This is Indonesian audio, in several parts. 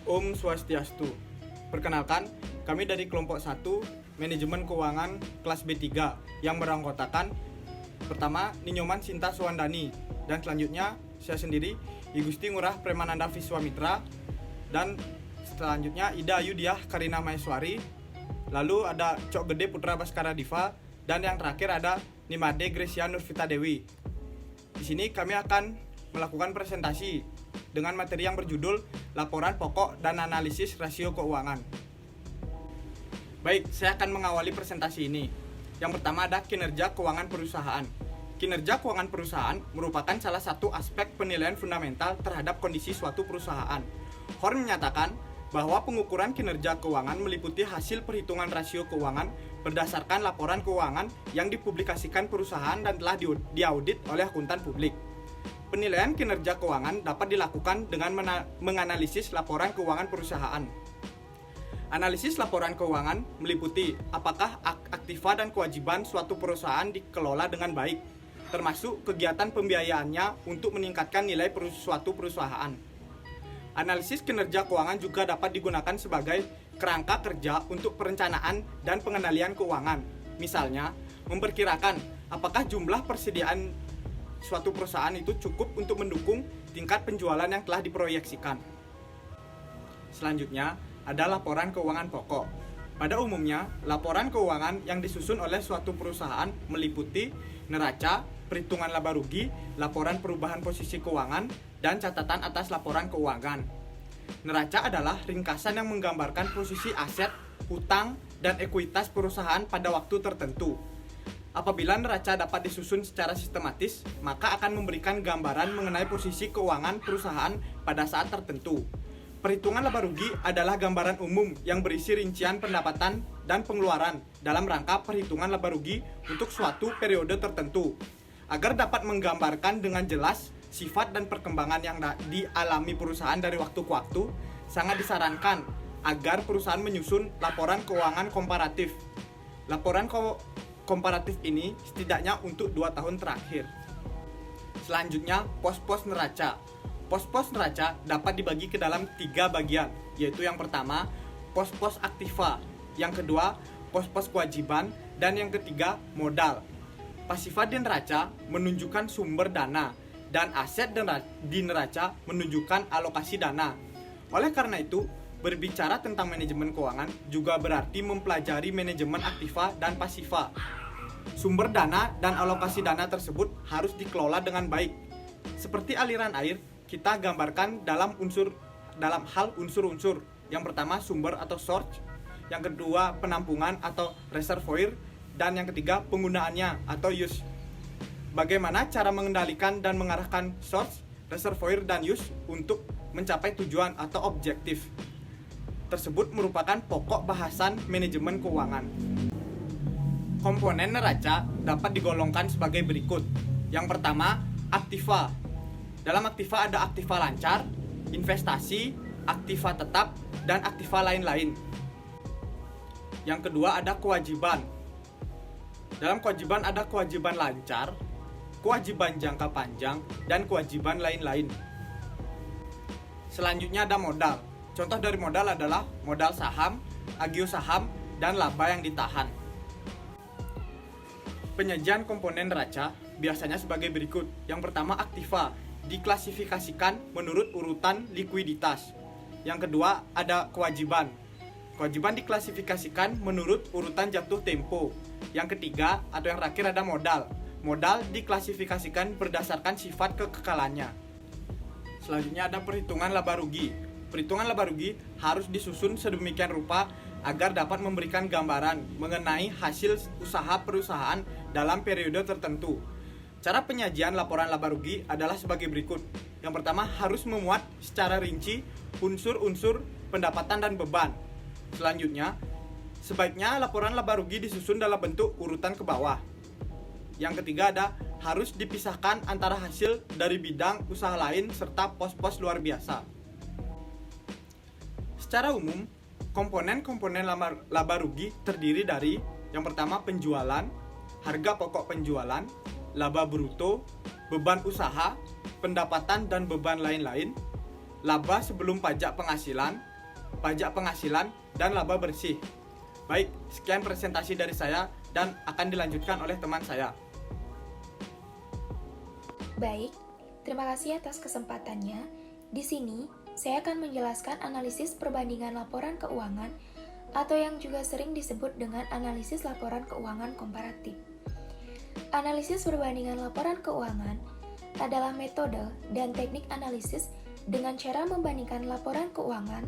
Om Swastiastu. Perkenalkan, kami dari kelompok 1 Manajemen Keuangan kelas B3 yang beranggotakan pertama Ninyoman Sinta Suwandani, dan selanjutnya saya sendiri I Gusti Ngurah Premananda Viswamitra, dan selanjutnya Ida Ayudiah Karina Maheswari, lalu ada Cok Gede Putra Baskara Diva, dan yang terakhir ada Nimade Gresia Nurvita Dewi. Di sini kami akan melakukan presentasi dengan materi yang berjudul Laporan Pokok dan Analisis Rasio Keuangan. Baik, saya akan mengawali presentasi ini. Yang pertama ada kinerja keuangan perusahaan. Kinerja keuangan perusahaan merupakan salah satu aspek penilaian fundamental terhadap kondisi suatu perusahaan. Horn menyatakan bahwa pengukuran kinerja keuangan meliputi hasil perhitungan rasio keuangan berdasarkan laporan keuangan yang dipublikasikan perusahaan dan telah diaudit oleh akuntan publik. Penilaian kinerja keuangan dapat dilakukan dengan menganalisis laporan keuangan perusahaan. Analisis laporan keuangan meliputi apakah aktiva dan kewajiban suatu perusahaan dikelola dengan baik, termasuk kegiatan pembiayaannya untuk meningkatkan nilai suatu perusahaan. Analisis kinerja keuangan juga dapat digunakan sebagai kerangka kerja untuk perencanaan dan pengendalian keuangan. Misalnya, memperkirakan apakah jumlah persediaan suatu perusahaan itu cukup untuk mendukung tingkat penjualan yang telah diproyeksikan. Selanjutnya, ada laporan keuangan pokok. Pada umumnya, laporan keuangan yang disusun oleh suatu perusahaan meliputi neraca, perhitungan laba rugi, laporan perubahan posisi keuangan, dan catatan atas laporan keuangan. Neraca adalah ringkasan yang menggambarkan posisi aset, hutang, dan ekuitas perusahaan pada waktu tertentu. Apabila neraca dapat disusun secara sistematis, maka akan memberikan gambaran mengenai posisi keuangan perusahaan pada saat tertentu. Perhitungan laba rugi adalah gambaran umum yang berisi rincian pendapatan dan pengeluaran dalam rangka perhitungan laba rugi untuk suatu periode tertentu. Agar dapat menggambarkan dengan jelas sifat dan perkembangan yang dialami perusahaan dari waktu ke waktu, sangat disarankan agar perusahaan menyusun laporan keuangan komparatif. Laporan komparatif ini setidaknya untuk 2 tahun terakhir. Selanjutnya, pos-pos neraca. Pos-pos neraca dapat dibagi ke dalam 3 bagian, yaitu yang pertama, pos-pos aktiva, yang kedua, pos-pos kewajiban, dan yang ketiga, modal. Pasifa di neraca menunjukkan sumber dana, dan aset di neraca menunjukkan alokasi dana. Oleh karena itu, berbicara tentang manajemen keuangan juga berarti mempelajari manajemen aktiva dan pasifa. Sumber dana dan alokasi dana tersebut harus dikelola dengan baik. Seperti aliran air, kita gambarkan dalam hal unsur-unsur. Yang pertama sumber atau source, yang kedua penampungan atau reservoir, dan yang ketiga penggunaannya atau use. Bagaimana cara mengendalikan dan mengarahkan source, reservoir, dan use untuk mencapai tujuan atau objektif tersebut merupakan pokok bahasan manajemen keuangan. Komponen neraca dapat digolongkan sebagai berikut. Yang pertama, aktiva. Dalam aktiva ada aktiva lancar, investasi, aktiva tetap, dan aktiva lain-lain. Yang kedua ada kewajiban. Dalam kewajiban ada kewajiban lancar, kewajiban jangka panjang, dan kewajiban lain-lain. Selanjutnya ada modal. Contoh dari modal adalah modal saham, agio saham, dan laba yang ditahan. Penyajian komponen neraca biasanya sebagai berikut. Yang pertama aktiva, diklasifikasikan menurut urutan likuiditas. Yang kedua ada kewajiban. Kewajiban diklasifikasikan menurut urutan jatuh tempo. Yang ketiga atau yang terakhir ada modal. Modal diklasifikasikan berdasarkan sifat kekekalannya. Selanjutnya ada perhitungan laba rugi. Perhitungan laba rugi harus disusun sedemikian rupa agar dapat memberikan gambaran mengenai hasil usaha perusahaan dalam periode tertentu. Cara penyajian laporan laba rugi adalah sebagai berikut. Yang pertama harus memuat secara rinci unsur-unsur pendapatan dan beban. Selanjutnya, sebaiknya laporan laba rugi disusun dalam bentuk urutan ke bawah. Yang ketiga ada harus dipisahkan antara hasil dari bidang usaha lain serta pos-pos luar biasa. Secara umum, komponen-komponen laba rugi terdiri dari yang pertama penjualan, harga pokok penjualan, laba bruto, beban usaha, pendapatan dan beban lain-lain, laba sebelum pajak penghasilan, dan laba bersih. Baik, sekian presentasi dari saya dan akan dilanjutkan oleh teman saya. Baik, terima kasih atas kesempatannya. Di sini, saya akan menjelaskan analisis perbandingan laporan keuangan atau yang juga sering disebut dengan analisis laporan keuangan komparatif. Analisis perbandingan laporan keuangan adalah metode dan teknik analisis dengan cara membandingkan laporan keuangan,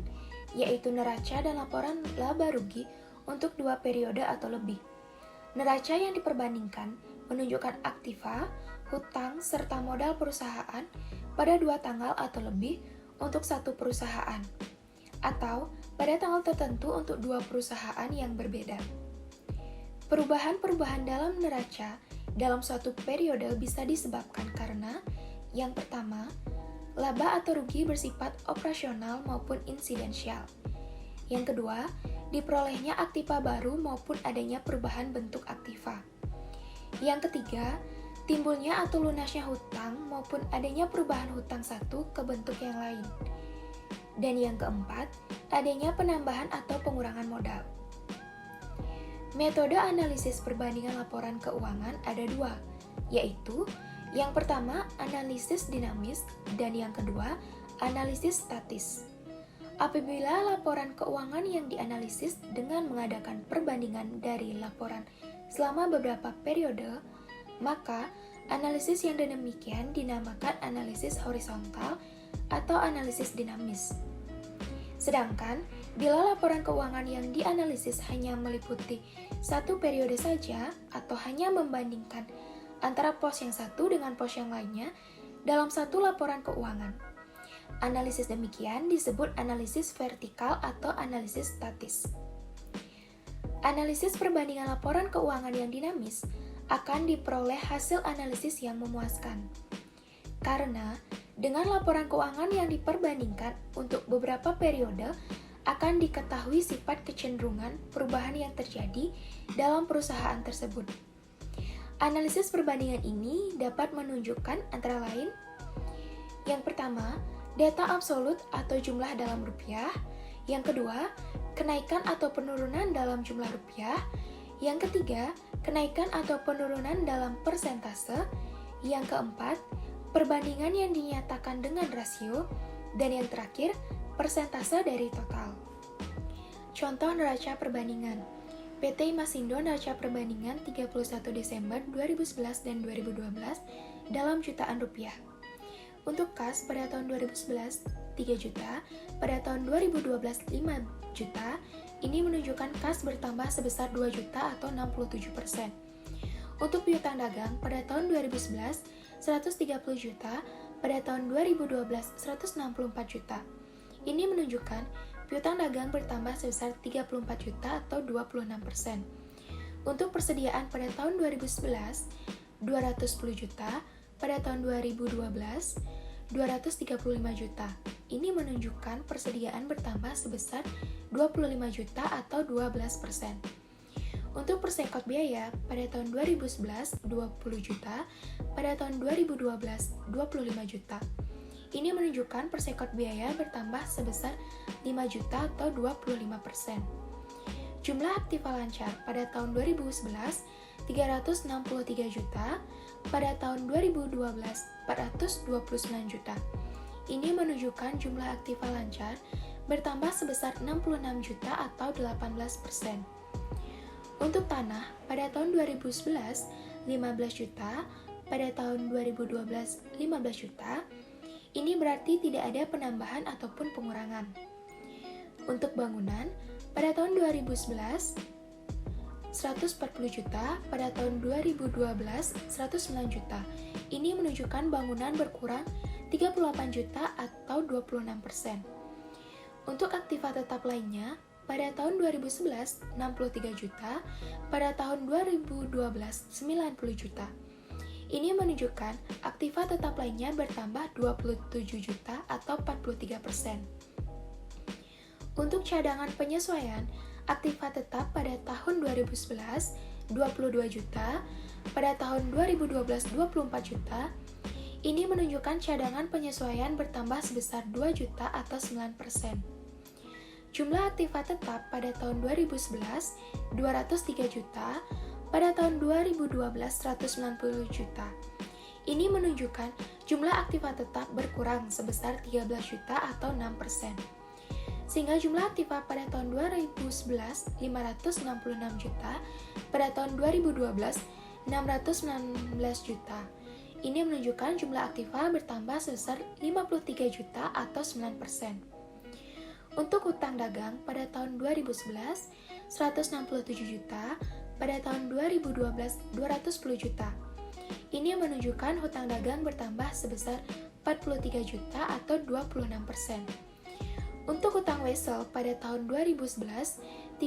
yaitu neraca dan laporan laba rugi untuk 2 periode atau lebih. Neraca yang diperbandingkan menunjukkan aktiva, hutang, serta modal perusahaan pada 2 tanggal atau lebih untuk satu perusahaan, atau pada tanggal tertentu untuk 2 perusahaan yang berbeda. Perubahan-perubahan dalam neraca dalam suatu periode bisa disebabkan karena yang pertama, laba atau rugi bersifat operasional maupun insidensial. Yang kedua, diperolehnya aktiva baru maupun adanya perubahan bentuk aktiva. Yang ketiga, timbulnya atau lunasnya hutang maupun adanya perubahan hutang satu ke bentuk yang lain. Dan yang keempat, adanya penambahan atau pengurangan modal. Metode analisis perbandingan laporan keuangan ada 2, yaitu yang pertama analisis dinamis dan yang kedua analisis statis. Apabila laporan keuangan yang dianalisis dengan mengadakan perbandingan dari laporan selama beberapa periode, maka analisis yang demikian dinamakan analisis horizontal atau analisis dinamis. Sedangkan, bila laporan keuangan yang dianalisis hanya meliputi satu periode saja atau hanya membandingkan antara pos yang satu dengan pos yang lainnya dalam satu laporan keuangan, analisis demikian disebut analisis vertikal atau analisis statis. Analisis perbandingan laporan keuangan yang dinamis akan diperoleh hasil analisis yang memuaskan. Karena dengan laporan keuangan yang diperbandingkan untuk beberapa periode akan diketahui sifat kecenderungan perubahan yang terjadi dalam perusahaan tersebut. Analisis perbandingan ini dapat menunjukkan antara lain: yang pertama, data absolut atau jumlah dalam rupiah; yang kedua, kenaikan atau penurunan dalam jumlah rupiah; yang ketiga, kenaikan atau penurunan dalam persentase; yang keempat, perbandingan yang dinyatakan dengan rasio; dan yang terakhir, persentase dari total. Contoh neraca perbandingan. PT Masindo neraca perbandingan 31 Desember 2011 dan 2012 dalam jutaan rupiah. Untuk kas pada tahun 2011 3 juta, pada tahun 2012 5 juta, ini menunjukkan kas bertambah sebesar 2 juta atau 67%. Untuk piutang dagang pada tahun 2011 130 juta, pada tahun 2012 164 juta. Ini menunjukkan piutang dagang bertambah sebesar 34 juta atau 26%. Untuk persediaan pada tahun 2011 210 juta, pada tahun 2012 235 juta. Ini menunjukkan persediaan bertambah sebesar 25 juta atau 12%. Untuk persekot biaya pada tahun 2011 20 juta, pada tahun 2012 25 juta. Ini menunjukkan persekot biaya bertambah sebesar 5 juta atau 25%. Jumlah aktiva lancar pada tahun 2011 363 juta, pada tahun 2012 429 juta. Ini menunjukkan jumlah aktiva lancar bertambah sebesar 66 juta atau 18%. Untuk tanah pada tahun 2011 15 juta, pada tahun 2012 15 juta. Ini berarti tidak ada penambahan ataupun pengurangan. Untuk bangunan pada tahun 2011 140 juta, pada tahun 2012 109 juta. Ini menunjukkan bangunan berkurang 38 juta atau 26%. Untuk aktiva tetap lainnya pada tahun 2011 63 juta, pada tahun 2012 90 juta. Ini menunjukkan aktiva tetap lainnya bertambah 27 juta atau 43%. Untuk cadangan penyesuaian, aktiva tetap pada tahun 2011 22 juta, pada tahun 2012 24 juta. Ini menunjukkan cadangan penyesuaian bertambah sebesar 2 juta atau 9%. Jumlah aktiva tetap pada tahun 2011 203 juta, pada tahun 2012 190 juta. Ini menunjukkan jumlah aktiva tetap berkurang sebesar 13 juta atau 6%. Sehingga jumlah aktiva pada tahun 2011 566 juta, pada tahun 2012 619 juta. Ini menunjukkan jumlah aktiva bertambah sebesar 53 juta atau 9%. Untuk hutang dagang pada tahun 2011 167 juta, pada tahun 2012 210 juta. Ini menunjukkan hutang dagang bertambah sebesar 43 juta atau 26%. Untuk hutang wesel pada tahun 2011 35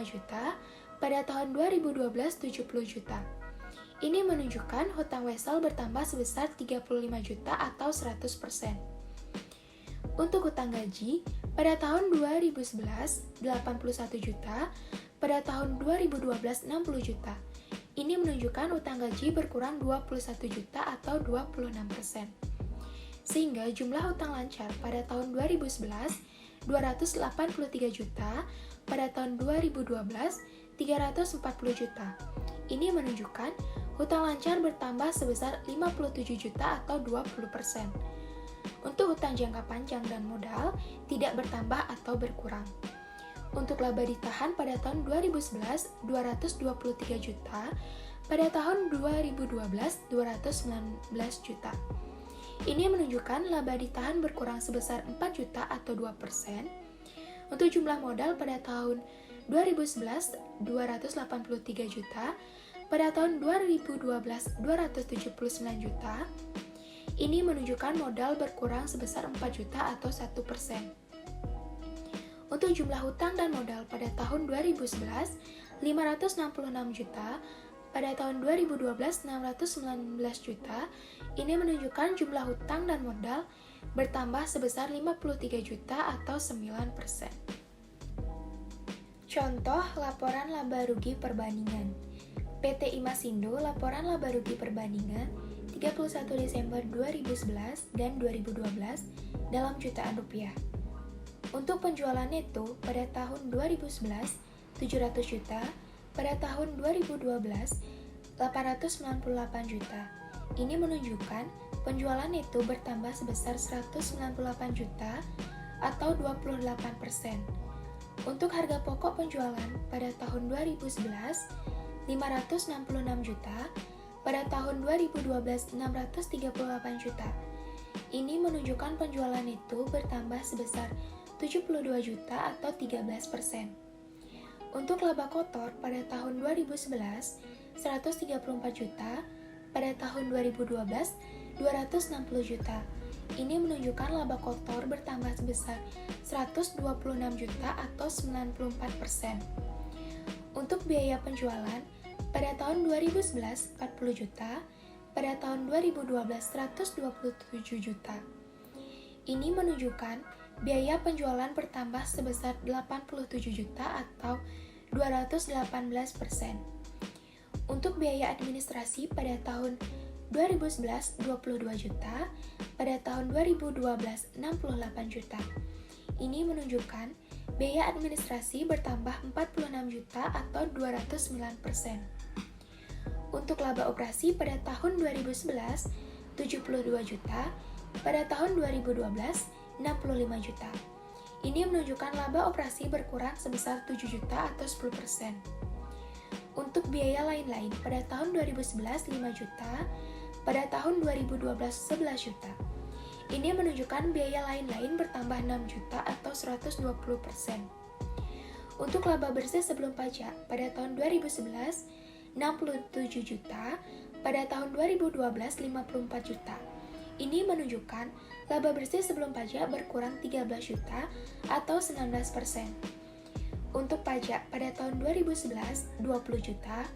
juta, pada tahun 2012 70 juta. Ini menunjukkan hutang wesel bertambah sebesar 35 juta atau 100%. Untuk hutang gaji, pada tahun 2011 81 juta, pada tahun 2012 60 juta. Ini menunjukkan hutang gaji berkurang 21 juta atau 26%. Sehingga jumlah hutang lancar pada tahun 2011 283 juta, pada tahun 2012 340 juta. Ini menunjukkan hutang lancar bertambah sebesar 57 juta atau 20%. Untuk hutang jangka panjang dan modal tidak bertambah atau berkurang. Untuk laba ditahan pada tahun 2011 223 juta, pada tahun 2012 219 juta. Ini menunjukkan laba ditahan berkurang sebesar 4 juta atau 2%. Untuk jumlah modal pada tahun 2011 283 juta, pada tahun 2012 279 juta. Ini menunjukkan modal berkurang sebesar 4 juta atau 1%. Untuk jumlah hutang dan modal pada tahun 2011 566 juta, pada tahun 2012 619 juta. Ini menunjukkan jumlah hutang dan modal bertambah sebesar 53 juta atau 9%. Contoh laporan laba rugi perbandingan. PT Imasindo laporan laba rugi perbandingan 31 Desember 2011 dan 2012 dalam jutaan rupiah. Untuk penjualan neto pada tahun 2011 700 juta, pada tahun 2012 898 juta. Ini menunjukkan penjualan neto bertambah sebesar 198 juta atau 28%. Untuk harga pokok penjualan pada tahun 2011 566 juta, pada tahun 2012 638 juta. Ini menunjukkan penjualan neto bertambah sebesar 72 juta atau 13%. Untuk laba kotor pada tahun 2011 134 juta, pada tahun 2012 260 juta. Ini menunjukkan laba kotor bertambah sebesar 126 juta atau 94%. Untuk biaya penjualan pada tahun 2011 40 juta, pada tahun 2012 127 juta. Ini menunjukkan biaya penjualan bertambah sebesar 87 juta atau 218%. Untuk biaya administrasi pada tahun 2011 22 juta, pada tahun 2012 68 juta. Ini menunjukkan biaya administrasi bertambah 46 juta atau 209%. Untuk laba operasi pada tahun 2011 72 juta, pada tahun 2012 65 juta. Ini menunjukkan laba operasi berkurang sebesar 7 juta atau 10%. Untuk biaya lain-lain pada tahun 2011 5 juta, pada tahun 2012 11 juta. Ini menunjukkan biaya lain-lain bertambah 6 juta atau 120%. Untuk laba bersih sebelum pajak pada tahun 2011 67 juta, pada tahun 2012 54 juta. Ini menunjukkan laba bersih sebelum pajak berkurang 13 juta atau 19%. Untuk pajak pada tahun 2011 20 juta,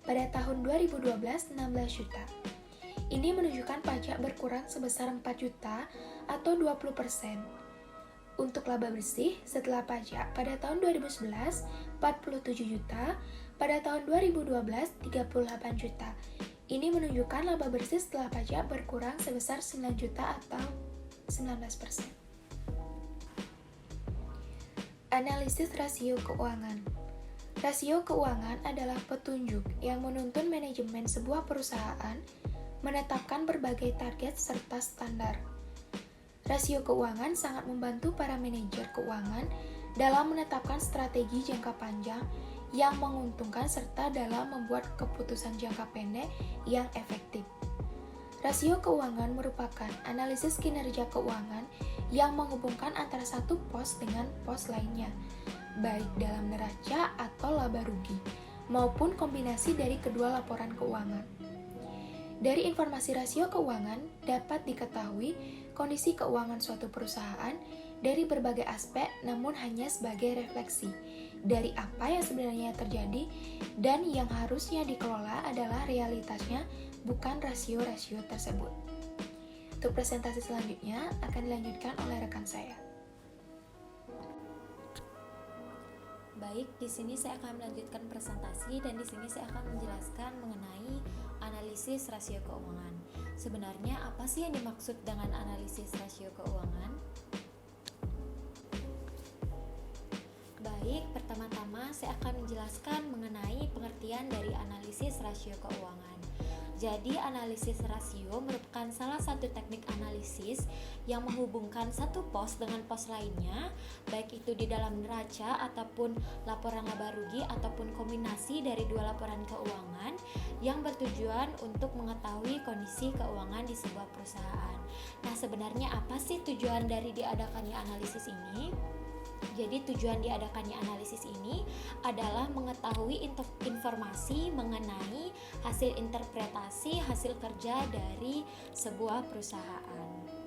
pada tahun 2012 16 juta. Ini menunjukkan pajak berkurang sebesar 4 juta atau 20%. Untuk laba bersih setelah pajak pada tahun 2011 47 juta, Pada tahun 2012, 38 juta. Ini menunjukkan laba bersih setelah pajak berkurang sebesar 9 juta atau 19%. Analisis rasio keuangan. Rasio keuangan adalah petunjuk yang menuntun manajemen sebuah perusahaan menetapkan berbagai target serta standar. Rasio keuangan sangat membantu para manajer keuangan dalam menetapkan strategi jangka panjang yang menguntungkan serta dalam membuat keputusan jangka pendek yang efektif. Rasio keuangan merupakan analisis kinerja keuangan yang menghubungkan antara satu pos dengan pos lainnya, baik dalam neraca atau laba rugi, maupun kombinasi dari kedua laporan keuangan. Dari informasi rasio keuangan dapat diketahui kondisi keuangan suatu perusahaan dari berbagai aspek, namun hanya sebagai refleksi dari apa yang sebenarnya terjadi dan yang harusnya dikelola adalah realitasnya, bukan rasio-rasio tersebut. Untuk presentasi selanjutnya akan dilanjutkan oleh rekan saya. Baik, di sini saya akan melanjutkan presentasi dan di sini saya akan menjelaskan mengenai analisis rasio keuangan. Sebenarnya apa sih yang dimaksud dengan analisis rasio keuangan? Baik, pertama-tama saya akan menjelaskan mengenai pengertian dari analisis rasio keuangan. Jadi, analisis rasio merupakan salah satu teknik analisis yang menghubungkan satu pos dengan pos lainnya, baik itu di dalam neraca ataupun laporan laba rugi ataupun kombinasi dari dua laporan keuangan yang bertujuan untuk mengetahui kondisi keuangan di sebuah perusahaan. Nah, sebenarnya apa sih tujuan dari diadakannya analisis ini? Jadi tujuan diadakannya analisis ini adalah mengetahui informasi mengenai hasil interpretasi hasil kerja dari sebuah perusahaan.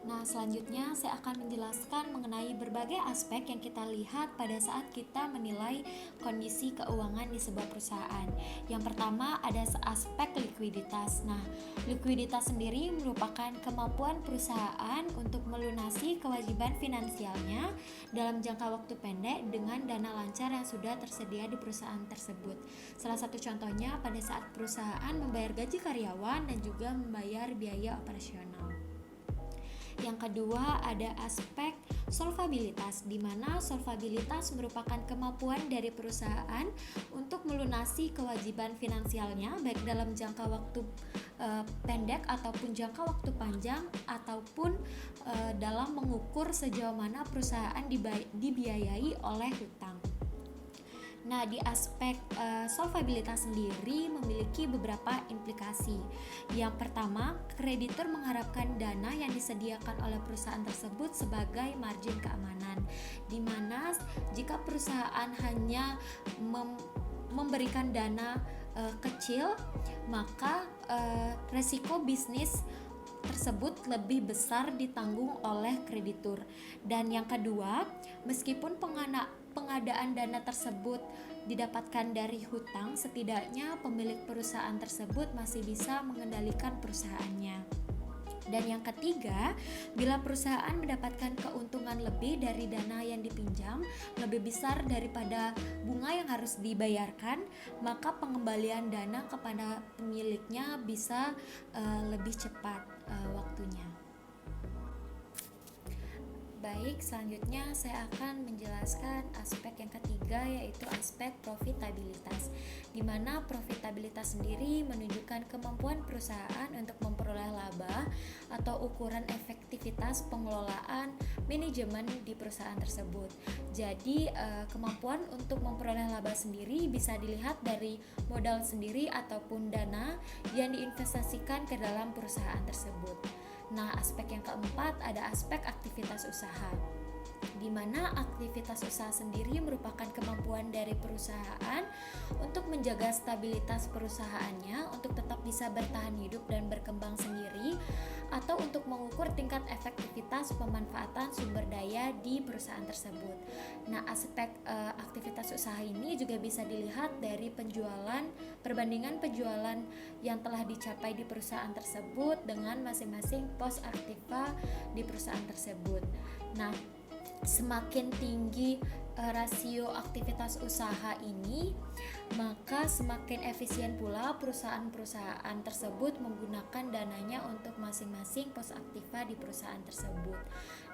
Nah, selanjutnya saya akan menjelaskan mengenai berbagai aspek yang kita lihat pada saat kita menilai kondisi keuangan di sebuah perusahaan. Yang pertama ada aspek likuiditas. Nah, likuiditas sendiri merupakan kemampuan perusahaan untuk melunasi kewajiban finansialnya dalam jangka waktu pendek dengan dana lancar yang sudah tersedia di perusahaan tersebut. Salah satu contohnya pada saat perusahaan membayar gaji karyawan dan juga membayar biaya operasional. Yang kedua ada aspek solvabilitas, di mana solvabilitas merupakan kemampuan dari perusahaan untuk melunasi kewajiban finansialnya baik dalam jangka waktu pendek ataupun jangka waktu panjang ataupun dalam mengukur sejauh mana perusahaan dibiayai oleh hutang. Nah, di aspek solvabilitas sendiri memiliki beberapa implikasi. Yang pertama, kreditur mengharapkan dana yang disediakan oleh perusahaan tersebut sebagai margin keamanan, di mana jika perusahaan hanya memberikan dana kecil, maka resiko bisnis tersebut lebih besar ditanggung oleh kreditur. Dan yang kedua, meskipun pengadaan dana tersebut didapatkan dari hutang, setidaknya pemilik perusahaan tersebut masih bisa mengendalikan perusahaannya. Dan yang ketiga, bila perusahaan mendapatkan keuntungan lebih dari dana yang dipinjam, lebih besar daripada bunga yang harus dibayarkan, maka pengembalian dana kepada pemiliknya bisa lebih cepat waktunya. Baik, selanjutnya saya akan menjelaskan aspek yang ketiga, yaitu aspek profitabilitas, di mana profitabilitas sendiri menunjukkan kemampuan perusahaan untuk memperoleh laba atau ukuran efektivitas pengelolaan manajemen di perusahaan tersebut. Jadi kemampuan untuk memperoleh laba sendiri bisa dilihat dari modal sendiri ataupun dana yang diinvestasikan ke dalam perusahaan tersebut. Nah, aspek yang keempat ada aspek aktivitas usaha, di mana aktivitas usaha sendiri merupakan kemampuan dari perusahaan untuk menjaga stabilitas perusahaannya untuk tetap bisa bertahan hidup dan berkembang sendiri, atau untuk mengukur tingkat efektivitas pemanfaatan sumber daya di perusahaan tersebut. Nah, aspek aktivitas usaha ini juga bisa dilihat dari perbandingan penjualan yang telah dicapai di perusahaan tersebut dengan masing-masing pos aktiva di perusahaan tersebut. Nah, semakin tinggi rasio aktivitas usaha ini, maka semakin efisien pula perusahaan-perusahaan tersebut menggunakan dananya untuk masing-masing pos aktiva di perusahaan tersebut.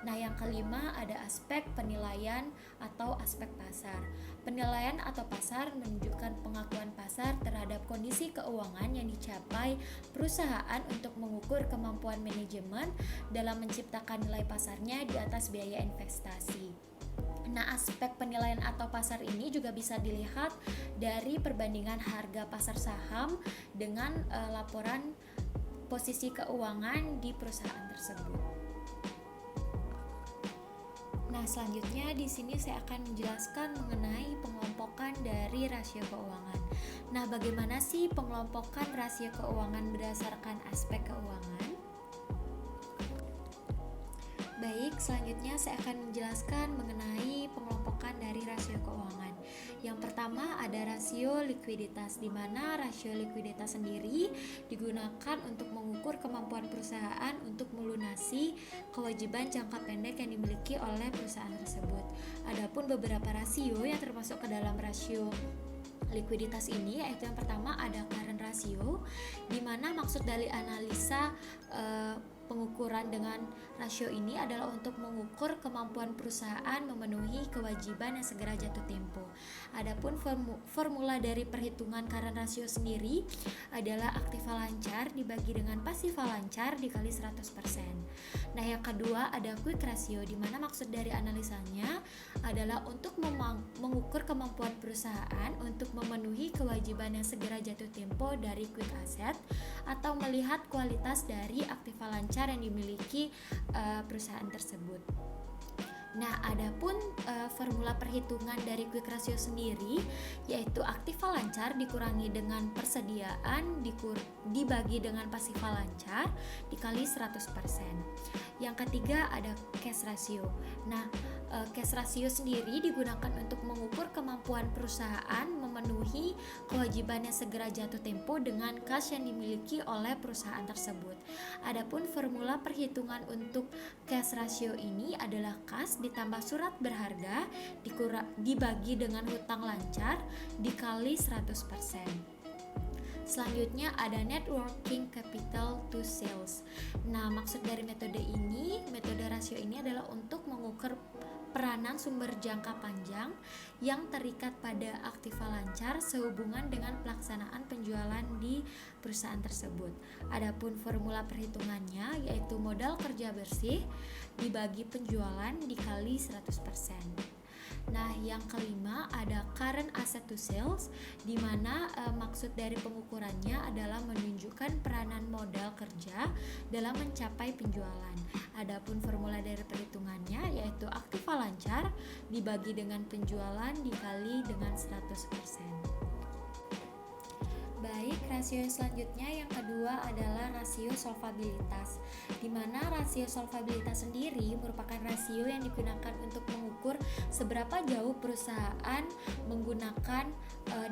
Nah, yang kelima ada aspek penilaian atau aspek pasar. Penilaian atau pasar menunjukkan pengakuan pasar terhadap kondisi keuangan yang dicapai perusahaan untuk mengukur kemampuan manajemen dalam menciptakan nilai pasarnya di atas biaya investasi. Nah, aspek penilaian atau pasar ini juga bisa dilihat dari perbandingan harga pasar saham dengan laporan posisi keuangan di perusahaan tersebut. Nah, selanjutnya di sini saya akan menjelaskan mengenai pengelompokan dari rasio keuangan. Nah, bagaimana sih pengelompokan rasio keuangan berdasarkan aspek keuangan? Baik, selanjutnya saya akan menjelaskan mengenai pengelompokan dari rasio keuangan. Yang pertama ada rasio likuiditas, di mana rasio likuiditas sendiri digunakan untuk mengukur kemampuan perusahaan untuk melunasi kewajiban jangka pendek yang dimiliki oleh perusahaan tersebut. Adapun beberapa rasio yang termasuk ke dalam rasio likuiditas ini, yaitu yang pertama ada current ratio, di mana maksud dari analisa pengukuran dengan rasio ini adalah untuk mengukur kemampuan perusahaan memenuhi kewajiban yang segera jatuh tempo. Adapun formula dari perhitungan current ratio sendiri adalah aktiva lancar dibagi dengan pasiva lancar dikali 100%. Nah, yang kedua ada quick ratio, di mana maksud dari analisanya adalah untuk mengukur kemampuan perusahaan untuk memenuhi kewajiban yang segera jatuh tempo dari quick asset atau melihat kualitas dari aktiva lancar yang dimiliki perusahaan tersebut. Nah, adapun formula perhitungan dari quick ratio sendiri yaitu aktiva lancar dikurangi dengan persediaan dibagi dengan pasiva lancar dikali 100%. Yang ketiga ada cash ratio. Nah, cash ratio sendiri digunakan untuk mengukur kemampuan perusahaan memenuhi kewajiban yang segera jatuh tempo dengan cash yang dimiliki oleh perusahaan tersebut. Adapun formula perhitungan untuk cash ratio ini adalah cash ditambah surat berharga dibagi dengan hutang lancar dikali 100%. Selanjutnya ada net working capital to sales. Nah, maksud dari metode rasio ini adalah untuk mengukur peranan sumber jangka panjang yang terikat pada aktiva lancar sehubungan dengan pelaksanaan penjualan di perusahaan tersebut. Adapun formula perhitungannya yaitu modal kerja bersih dibagi penjualan dikali 100%. Nah, yang kelima ada current asset to sales, di mana maksud dari pengukurannya adalah menunjukkan peranan modal kerja dalam mencapai penjualan. Adapun formula dari perhitungannya yaitu aktiva lancar dibagi dengan penjualan dikali dengan 100%. Baik, rasio selanjutnya yang kedua adalah rasio solvabilitas, di mana rasio solvabilitas sendiri merupakan rasio yang digunakan untuk mengukur seberapa jauh perusahaan menggunakan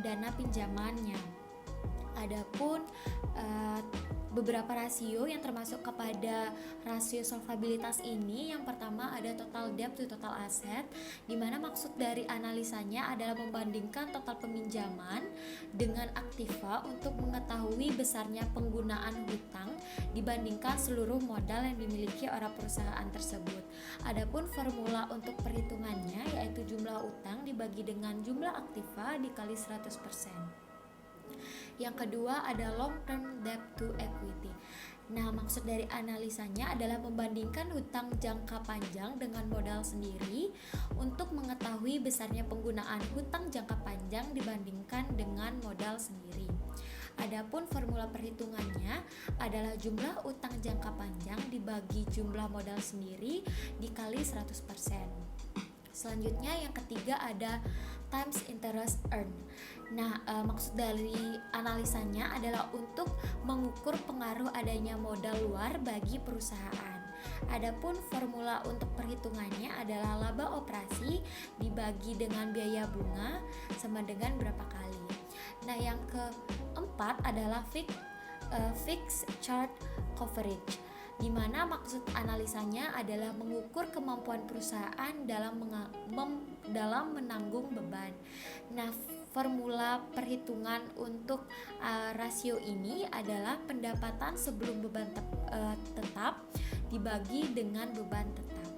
dana pinjamannya. Adapun beberapa rasio yang termasuk kepada rasio solvabilitas ini, yang pertama ada total debt to total asset, di mana maksud dari analisanya adalah membandingkan total peminjaman dengan aktiva untuk mengetahui besarnya penggunaan hutang dibandingkan seluruh modal yang dimiliki oleh perusahaan tersebut. Adapun formula untuk perhitungannya yaitu jumlah utang dibagi dengan jumlah aktiva dikali 100%. Yang kedua ada long term debt to equity. Nah, maksud dari analisanya adalah membandingkan hutang jangka panjang dengan modal sendiri untuk mengetahui besarnya penggunaan hutang jangka panjang dibandingkan dengan modal sendiri. Adapun formula perhitungannya adalah jumlah utang jangka panjang dibagi jumlah modal sendiri dikali 100%. Selanjutnya yang ketiga ada times interest earned. Nah, maksud dari analisanya adalah untuk mengukur pengaruh adanya modal luar bagi perusahaan. Adapun formula untuk perhitungannya adalah laba operasi dibagi dengan biaya bunga sama dengan berapa kali. Nah, yang keempat adalah fixed charge coverage. di mana maksud analisanya adalah mengukur kemampuan perusahaan dalam menanggung beban. Nah, formula perhitungan untuk rasio ini adalah pendapatan sebelum beban tetap dibagi dengan beban tetap.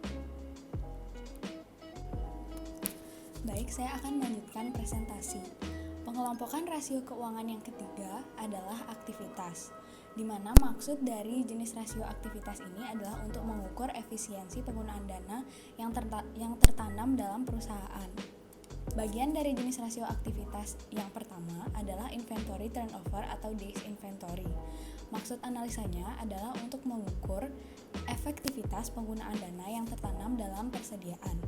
Baik, saya akan melanjutkan presentasi. Pengelompokan rasio keuangan yang ketiga adalah aktivitas, di mana maksud dari jenis rasio aktivitas ini adalah untuk mengukur efisiensi penggunaan dana yang tertanam dalam perusahaan. Bagian dari jenis rasio aktivitas yang pertama adalah inventory turnover atau days inventory. Maksud analisanya adalah untuk mengukur efektivitas penggunaan dana yang tertanam dalam persediaan,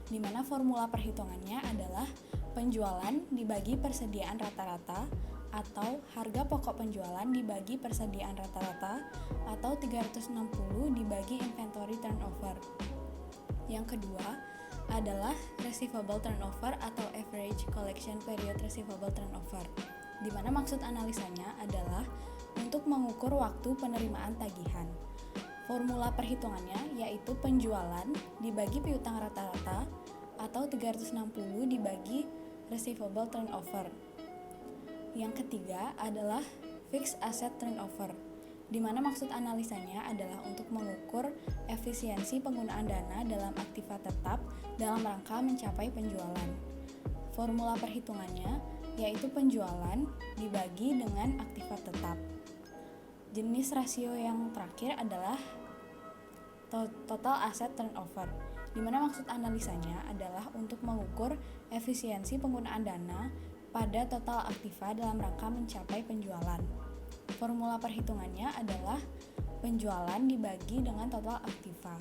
di mana formula perhitungannya adalah penjualan dibagi persediaan rata-rata atau harga pokok penjualan dibagi persediaan rata-rata atau 360 dibagi inventory turnover. Yang kedua adalah receivable turnover atau average collection period receivable turnover, di mana maksud analisanya adalah untuk mengukur waktu penerimaan tagihan. Formula perhitungannya yaitu penjualan dibagi piutang rata-rata atau 360 dibagi receivable turnover. Yang ketiga adalah fixed asset turnover, di mana maksud analisanya adalah untuk mengukur efisiensi penggunaan dana dalam aktiva tetap dalam rangka mencapai penjualan. Formula perhitungannya yaitu penjualan dibagi dengan aktiva tetap. Jenis rasio yang terakhir adalah total asset turnover, di mana maksud analisanya adalah untuk mengukur efisiensi penggunaan dana pada total aktiva dalam rangka mencapai penjualan. Formula perhitungannya adalah penjualan dibagi dengan total aktiva.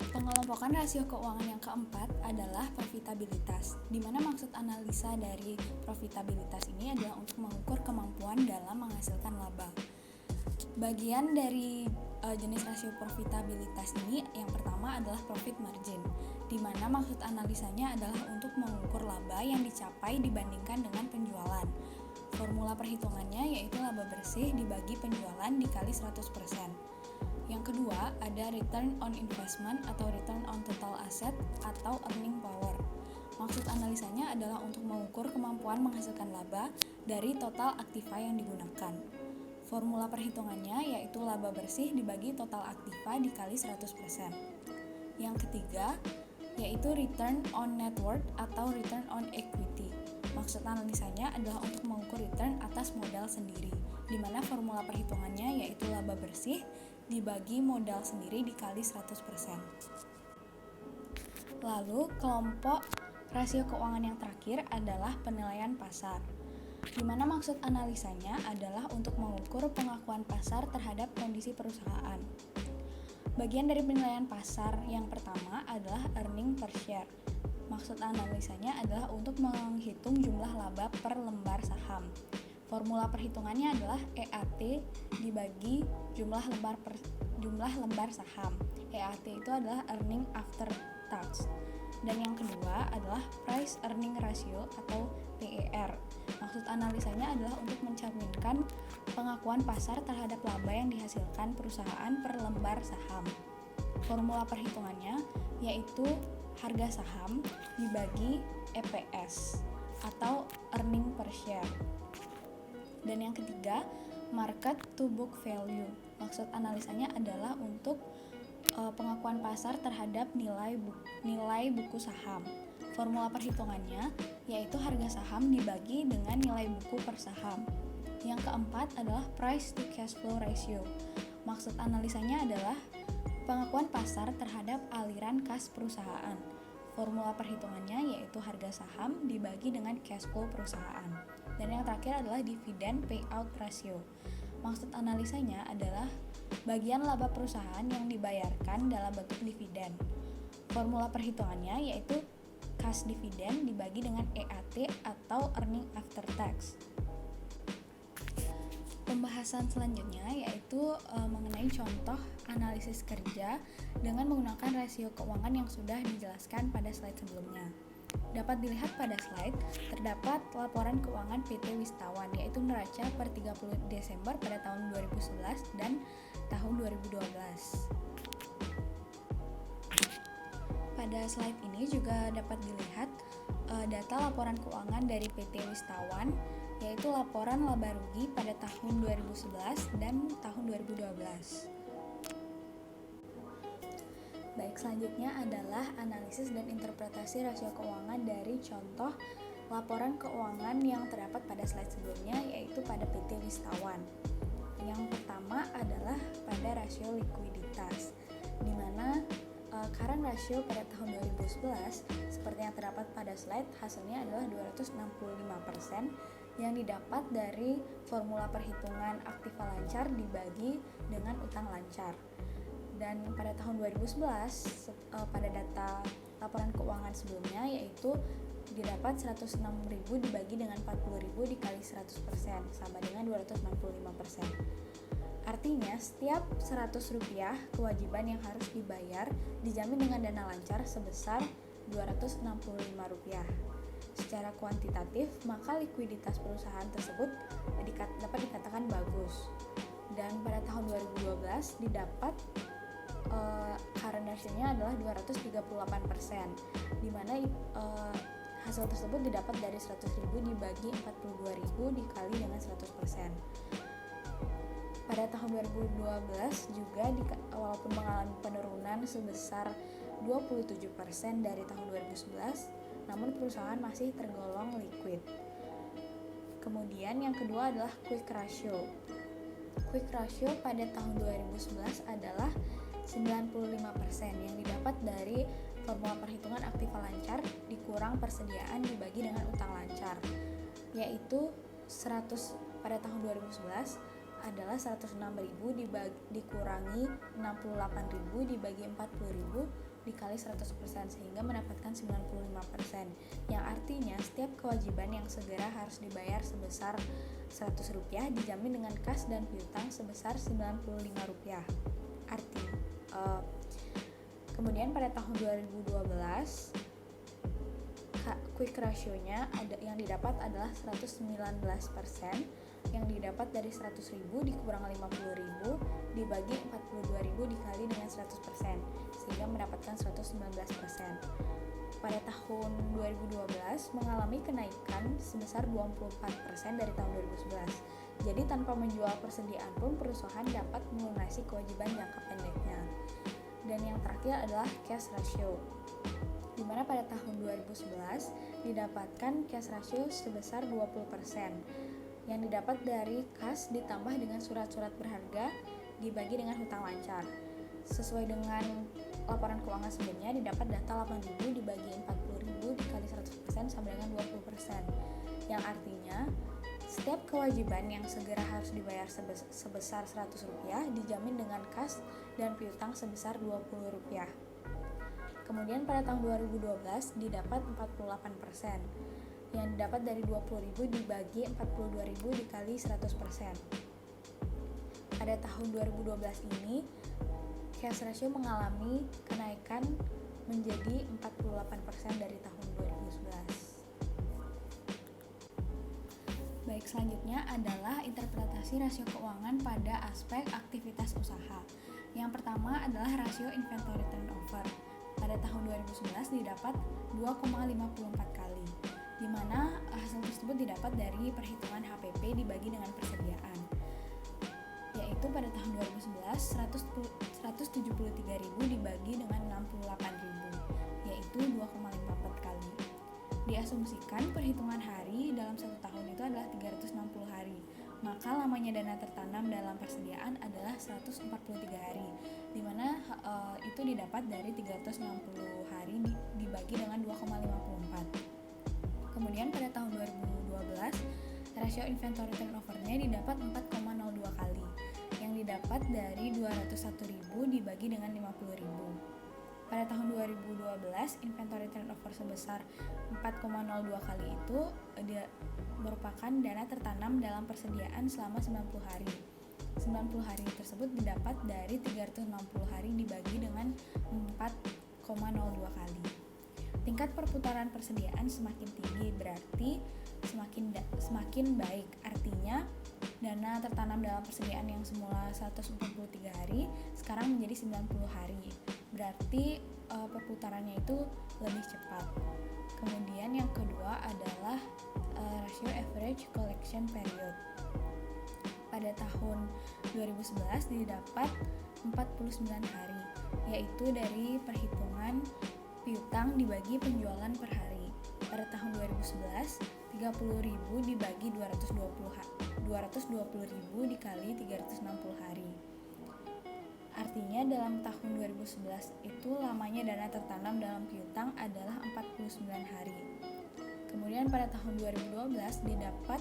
Pengelompokan rasio keuangan yang keempat adalah profitabilitas, di mana maksud analisa dari profitabilitas ini adalah untuk mengukur kemampuan dalam menghasilkan laba. Bagian dari jenis rasio profitabilitas ini yang pertama adalah profit margin, di mana maksud analisanya adalah untuk mengukur laba yang dicapai dibandingkan dengan penjualan. Formula perhitungannya yaitu laba bersih dibagi penjualan dikali 100%. Yang kedua ada return on investment atau return on total asset atau earning power. Maksud analisanya adalah untuk mengukur kemampuan menghasilkan laba dari total aktiva yang digunakan. Formula perhitungannya yaitu laba bersih dibagi total aktiva dikali 100%. Yang ketiga yaitu return on net worth atau return on equity. Maksud analisanya adalah untuk mengukur return atas modal sendiri, di mana formula perhitungannya yaitu laba bersih dibagi modal sendiri dikali 100%. Lalu kelompok rasio keuangan yang terakhir adalah penilaian pasar, di mana maksud analisanya adalah untuk mengukur pengakuan pasar terhadap kondisi perusahaan. Bagian dari penilaian pasar yang pertama adalah earning per share. Maksud analisanya adalah untuk menghitung jumlah laba per lembar saham. Formula perhitungannya adalah EAT dibagi jumlah lembar saham. EAT itu adalah earning after tax. Dan yang kedua adalah price earning ratio atau PER. Maksud analisanya adalah untuk mencerminkan pengakuan pasar terhadap laba yang dihasilkan perusahaan per lembar saham. Formula perhitungannya yaitu harga saham dibagi EPS atau earning per share. Dan yang ketiga, market to book value. Maksud analisanya adalah untuk pengakuan pasar terhadap nilai buku saham. Formula perhitungannya yaitu harga saham dibagi dengan nilai buku per saham. Yang keempat adalah price to cash flow ratio. Maksud analisanya adalah pengakuan pasar terhadap aliran kas perusahaan. Formula perhitungannya yaitu harga saham dibagi dengan cash flow perusahaan. Dan yang terakhir adalah dividend payout ratio. Maksud analisanya adalah bagian laba perusahaan yang dibayarkan dalam bentuk dividen. Formula perhitungannya yaitu cash dividend dibagi dengan EAT atau earning after tax. Pembahasan selanjutnya yaitu mengenai contoh analisis kerja dengan menggunakan rasio keuangan yang sudah dijelaskan pada slide sebelumnya. Dapat dilihat pada slide, terdapat laporan keuangan PT Wistawan, yaitu neraca per 30 Desember pada tahun 2011 dan tahun 2012. Pada slide ini juga dapat dilihat data laporan keuangan dari PT Wistawan, yaitu laporan laba rugi pada tahun 2011 dan tahun 2012. Baik, selanjutnya adalah analisis dan interpretasi rasio keuangan dari contoh laporan keuangan yang terdapat pada slide sebelumnya, yaitu pada PT Wistawan. Yang pertama adalah pada rasio likuiditas, di mana current ratio pada tahun 2011 seperti yang terdapat pada slide, hasilnya adalah 265% yang didapat dari formula perhitungan aktiva lancar dibagi dengan utang lancar. Dan pada tahun 2011 pada data laporan keuangan sebelumnya, yaitu didapat 106.000 dibagi dengan 40.000 dikali 100% sama dengan 265%. Artinya setiap Rp100 kewajiban yang harus dibayar dijamin dengan dana lancar sebesar Rp265. Secara kuantitatif, maka likuiditas perusahaan tersebut dapat dikatakan bagus. Dan pada tahun 2012 didapat current ratio-nya adalah 238%, di mana hasil tersebut didapat dari 100.000 dibagi 42.000 dikali dengan 100%. Pada tahun 2012 juga walaupun mengalami penurunan sebesar 27% dari tahun 2011, namun perusahaan masih tergolong liquid. Kemudian yang kedua adalah quick ratio. Quick ratio pada tahun 2011 adalah 95% yang didapat dari formula perhitungan aktiva lancar dikurang persediaan dibagi dengan utang lancar, yaitu 100 pada tahun 2011 adalah 106.000 dikurangi 68.000 dibagi 40.000 dikali 100% sehingga mendapatkan 95%, yang artinya setiap kewajiban yang segera harus dibayar sebesar Rp100 dijamin dengan kas dan piutang sebesar Rp95. Kemudian pada tahun 2012 quick ratio-nya yang didapat adalah 119%, yang didapat dari 100.000 dikurang 50.000 dibagi 42.000 dikali dengan 100% sehingga mendapatkan 119%. Pada tahun 2012 mengalami kenaikan sebesar 24% dari tahun 2011. Jadi tanpa menjual persediaan pun perusahaan dapat melunasi kewajiban jangka pendeknya. Dan yang terakhir adalah cash ratio, di mana pada tahun 2011 didapatkan cash ratio sebesar 20%, yang didapat dari kas ditambah dengan surat-surat berharga dibagi dengan hutang lancar. Sesuai dengan laporan keuangan sebelumnya, didapat data 8.000 dibagi 40.000 dikali 100% sama dengan 20%, yang artinya setiap kewajiban yang segera harus dibayar sebesar Rp100 dijamin dengan kas dan piutang sebesar Rp20. Kemudian pada tahun 2012 didapat 48%, yang didapat dari 20.000 dibagi 42.000 dikali 100%. Pada tahun 2012 ini cash ratio mengalami kenaikan menjadi 48% dari tahun 2011. Baik, selanjutnya adalah interpretasi rasio keuangan pada aspek aktivitas usaha. Yang pertama adalah rasio inventory turnover. Pada tahun 2011 didapat 2,54 kali, di mana hasil tersebut didapat dari perhitungan HPP dibagi dengan persediaan, yaitu pada tahun 2011 173.000 dibagi dengan 68.000, yaitu 2,54 kali. Diasumsikan perhitungan hari dalam satu tahun itu adalah 360 hari, maka lamanya dana tertanam dalam persediaan adalah 143 hari, di mana itu didapat dari 360 hari dibagi dengan 2,54. Kemudian pada tahun 2012 rasio inventory turnover-nya didapat 4,02 kali, yang didapat dari 201.000 dibagi dengan 50.000. Pada tahun 2012, inventory turnover sebesar 4,02 kali itu merupakan dana tertanam dalam persediaan selama 90 hari. 90 hari tersebut didapat dari 360 hari dibagi dengan 4,02 kali. Tingkat perputaran persediaan semakin tinggi berarti semakin baik. Artinya dana tertanam dalam persediaan yang semula 143 hari sekarang menjadi 90 hari. Berarti perputarannya itu lebih cepat. Kemudian yang kedua adalah rasio average collection period. Pada tahun 2011 didapat 49 hari, yaitu dari perhitungan piutang dibagi penjualan per hari. Pada tahun 2011, 30.000 dibagi 220.000 dikali 360 hari. Artinya dalam tahun 2011 itu lamanya dana tertanam dalam piutang adalah 49 hari. Kemudian pada tahun 2012 didapat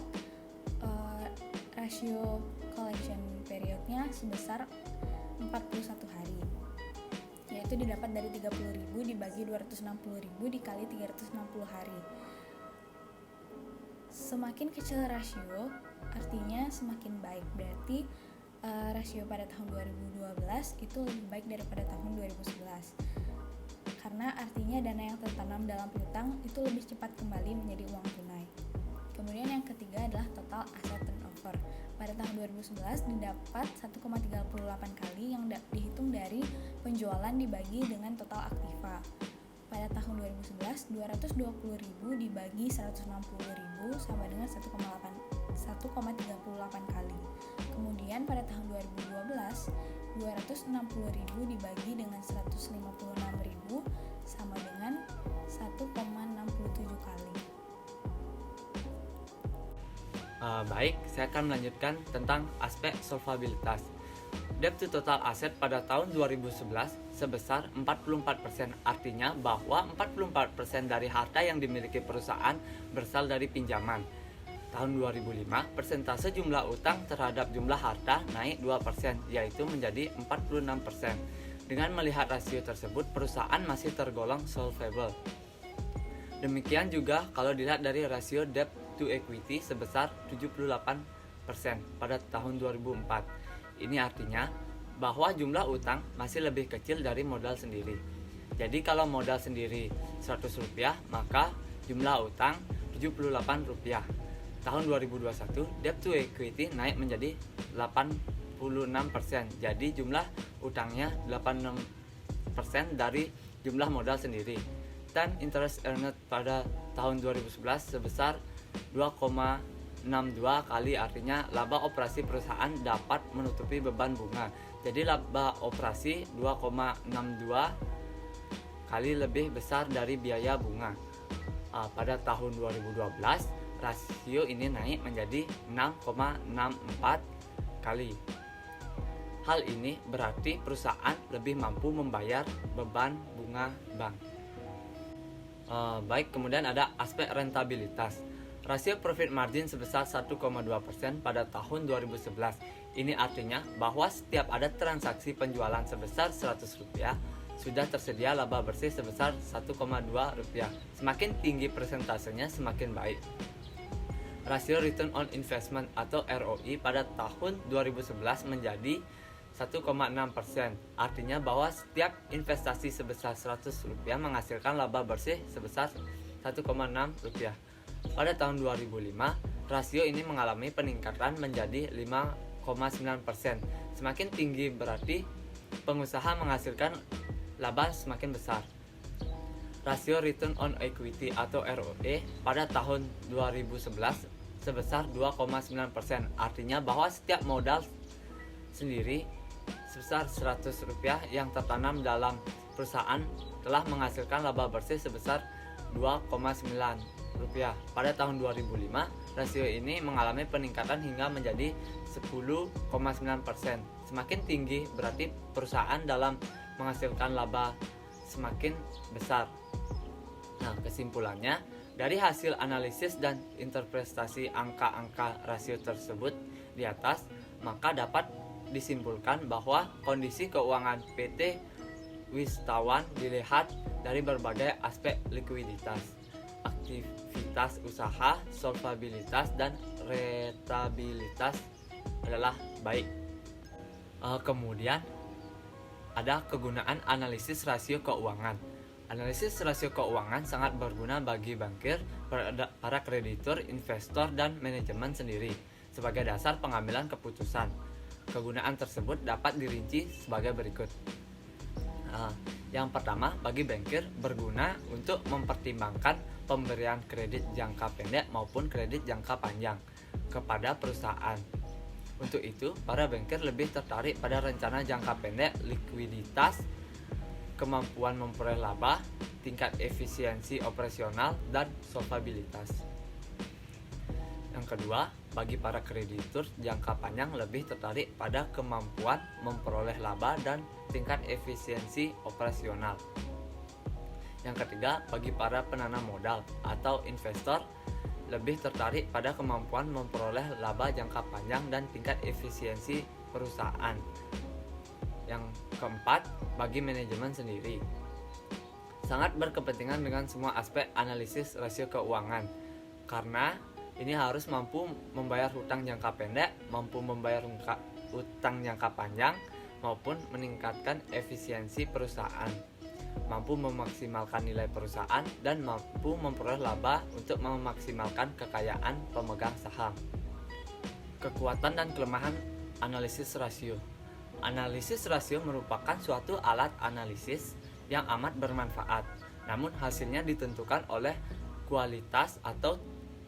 rasio collection periodnya sebesar 41 hari, yaitu didapat dari 30.000 dibagi 260.000 dikali 360 hari. Semakin kecil rasio artinya semakin baik, berarti rasio pada tahun 2012 itu lebih baik daripada tahun 2011, karena artinya dana yang tertanam dalam piutang itu lebih cepat kembali menjadi uang tunai. Kemudian yang ketiga adalah total asset turnover. Pada tahun 2011 didapat 1,38 kali yang dihitung dari penjualan dibagi dengan total aktiva. Pada tahun 2011, 220.000 dibagi 160.000 sama dengan 1,38 kali. Kemudian pada tahun 2012, 260.000 dibagi dengan 156.000 sama dengan 1,67 kali. Baik, saya akan melanjutkan tentang aspek solvabilitas. Debt to total asset pada tahun 2011 sebesar 44%, artinya bahwa 44% dari harta yang dimiliki perusahaan berasal dari pinjaman. Tahun 2005, persentase jumlah utang terhadap jumlah harta naik 2%, yaitu menjadi 46%. Dengan melihat rasio tersebut, perusahaan masih tergolong solvable. Demikian juga kalau dilihat dari rasio debt to equity sebesar 78% pada tahun 2004. Ini artinya bahwa jumlah utang masih lebih kecil dari modal sendiri. Jadi kalau modal sendiri Rp100, maka jumlah utang Rp78. Tahun 2021, debt to equity naik menjadi 86%. Jadi jumlah utangnya 86% dari jumlah modal sendiri. Dan interest earned pada tahun 2011 sebesar 2,62 kali, artinya laba operasi perusahaan dapat menutupi beban bunga. Jadi laba operasi 2,62 kali lebih besar dari biaya bunga. Pada tahun 2012 rasio ini naik menjadi 6,64 kali. Hal ini berarti perusahaan lebih mampu membayar beban bunga bank. Baik, kemudian ada aspek rentabilitas. Rasio profit margin sebesar 1,2% pada tahun 2011. Ini artinya bahwa setiap ada transaksi penjualan sebesar Rp100, sudah tersedia laba bersih sebesar Rp1,2. Semakin tinggi persentasenya semakin baik. Rasio return on investment atau ROI pada tahun 2011 menjadi 1,6%. Artinya bahwa setiap investasi sebesar Rp100 menghasilkan laba bersih sebesar Rp1,6. Pada tahun 2005, rasio ini mengalami peningkatan menjadi 5,9%. Semakin tinggi berarti pengusaha menghasilkan laba semakin besar. Rasio return on equity atau ROE pada tahun 2011 sebesar 2,9%. Artinya bahwa setiap modal sendiri sebesar Rp100 yang tertanam dalam perusahaan telah menghasilkan laba bersih sebesar Rp2,9. Pada tahun 2005, rasio ini mengalami peningkatan hingga menjadi 10,9%. Semakin tinggi berarti perusahaan dalam menghasilkan laba semakin besar. Nah, kesimpulannya, dari hasil analisis dan interpretasi angka-angka rasio tersebut di atas, maka dapat disimpulkan bahwa kondisi keuangan PT Wistawan dilihat dari berbagai aspek likuiditas, aktivitas usaha, solvabilitas, dan rentabilitas adalah baik. Kemudian ada kegunaan analisis rasio keuangan. Analisis rasio keuangan sangat berguna bagi bankir, para kreditur, investor, dan manajemen sendiri sebagai dasar pengambilan keputusan. Kegunaan tersebut dapat dirinci sebagai berikut. Yang pertama, bagi bankir berguna untuk mempertimbangkan pemberian kredit jangka pendek maupun kredit jangka panjang kepada perusahaan. Untuk itu, para bankir lebih tertarik pada rencana jangka pendek, likuiditas, kemampuan memperoleh laba, tingkat efisiensi operasional, dan solvabilitas. Yang kedua, bagi para kreditur jangka panjang lebih tertarik pada kemampuan memperoleh laba dan tingkat efisiensi operasional. Yang ketiga, bagi para penanam modal atau investor lebih tertarik pada kemampuan memperoleh laba jangka panjang dan tingkat efisiensi perusahaan. Yang keempat, bagi manajemen sendiri sangat berkepentingan dengan semua aspek analisis rasio keuangan, karena ini harus mampu membayar hutang jangka pendek, mampu membayar hutang jangka panjang, maupun meningkatkan efisiensi perusahaan, mampu memaksimalkan nilai perusahaan, dan mampu memperoleh laba untuk memaksimalkan kekayaan pemegang saham. Kekuatan dan kelemahan analisis rasio. Analisis rasio merupakan suatu alat analisis yang amat bermanfaat, namun hasilnya ditentukan oleh kualitas atau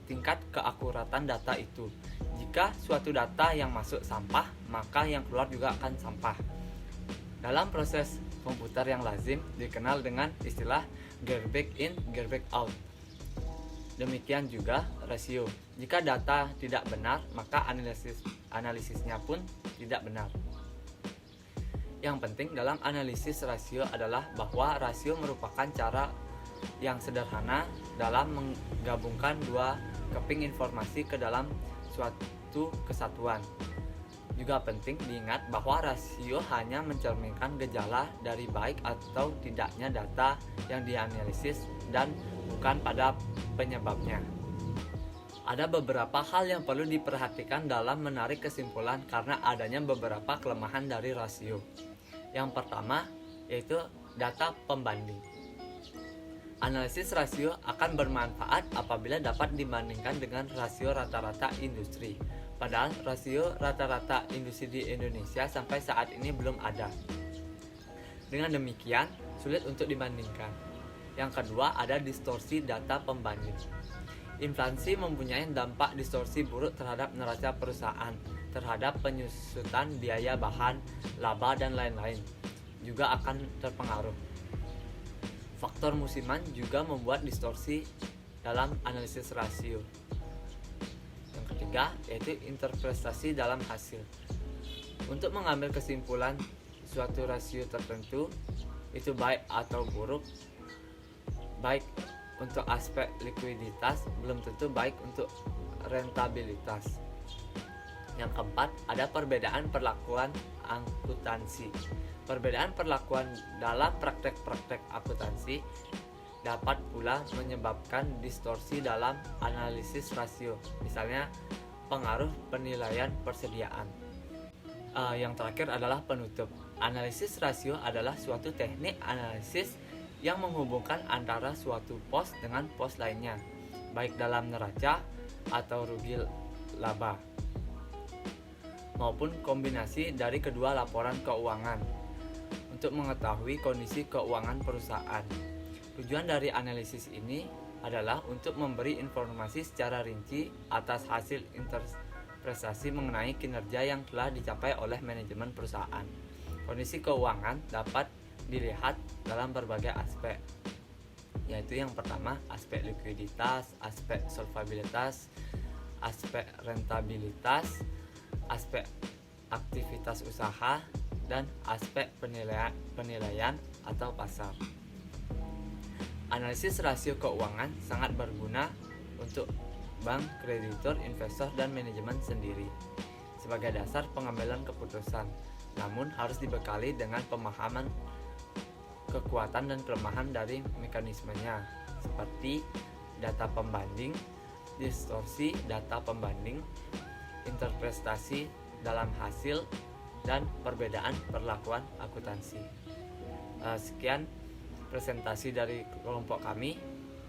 tingkat keakuratan data itu. Jika suatu data yang masuk sampah, maka yang keluar juga akan sampah. Dalam proses komputer yang lazim dikenal dengan istilah garbage in, garbage out. Demikian juga rasio. Jika data tidak benar, maka analisisnya pun tidak benar. Yang penting dalam analisis rasio adalah bahwa rasio merupakan cara yang sederhana dalam menggabungkan dua keping informasi ke dalam suatu kesatuan. Juga penting diingat bahwa rasio hanya mencerminkan gejala dari baik atau tidaknya data yang dianalisis dan bukan pada penyebabnya. Ada beberapa hal yang perlu diperhatikan dalam menarik kesimpulan karena adanya beberapa kelemahan dari rasio. Yang pertama yaitu data pembanding. Analisis rasio akan bermanfaat apabila dapat dibandingkan dengan rasio rata-rata industri. Padahal rasio rata-rata industri di Indonesia sampai saat ini belum ada. Dengan demikian, sulit untuk dibandingkan. Yang kedua, ada distorsi data pembanding. Inflasi mempunyai dampak distorsi buruk terhadap neraca perusahaan, terhadap penyusutan biaya bahan, laba, dan lain-lain. Juga akan terpengaruh. Faktor musiman juga membuat distorsi dalam analisis rasio. Yang ketiga, yaitu interpretasi dalam hasil. Untuk mengambil kesimpulan suatu rasio tertentu, itu baik atau buruk, baik untuk aspek likuiditas, belum tentu baik untuk rentabilitas. Yang keempat, ada perbedaan perlakuan akuntansi. Perbedaan perlakuan dalam praktek-praktek akuntansi dapat pula menyebabkan distorsi dalam analisis rasio. Misalnya, pengaruh penilaian persediaan. Yang terakhir adalah penutup. Analisis rasio adalah suatu teknik analisis yang menghubungkan antara suatu pos dengan pos lainnya, baik dalam neraca atau rugi laba, maupun kombinasi dari kedua laporan keuangan untuk mengetahui kondisi keuangan perusahaan. Tujuan dari analisis ini adalah untuk memberi informasi secara rinci atas hasil interpretasi mengenai kinerja yang telah dicapai oleh manajemen perusahaan. Kondisi keuangan dapat dilihat dalam berbagai aspek, yaitu yang pertama aspek likuiditas, aspek solvabilitas, aspek rentabilitas, aspek aktivitas usaha, dan aspek penilaian atau pasar. Analisis rasio keuangan sangat berguna untuk bank, kreditur, investor, dan manajemen sendiri sebagai dasar pengambilan keputusan, namun harus dibekali dengan pemahaman kekuatan dan kelemahan dari mekanismenya, seperti data pembanding, distorsi data pembanding, interpretasi dalam hasil, dan perbedaan perlakuan akuntansi. Sekian presentasi dari kelompok kami.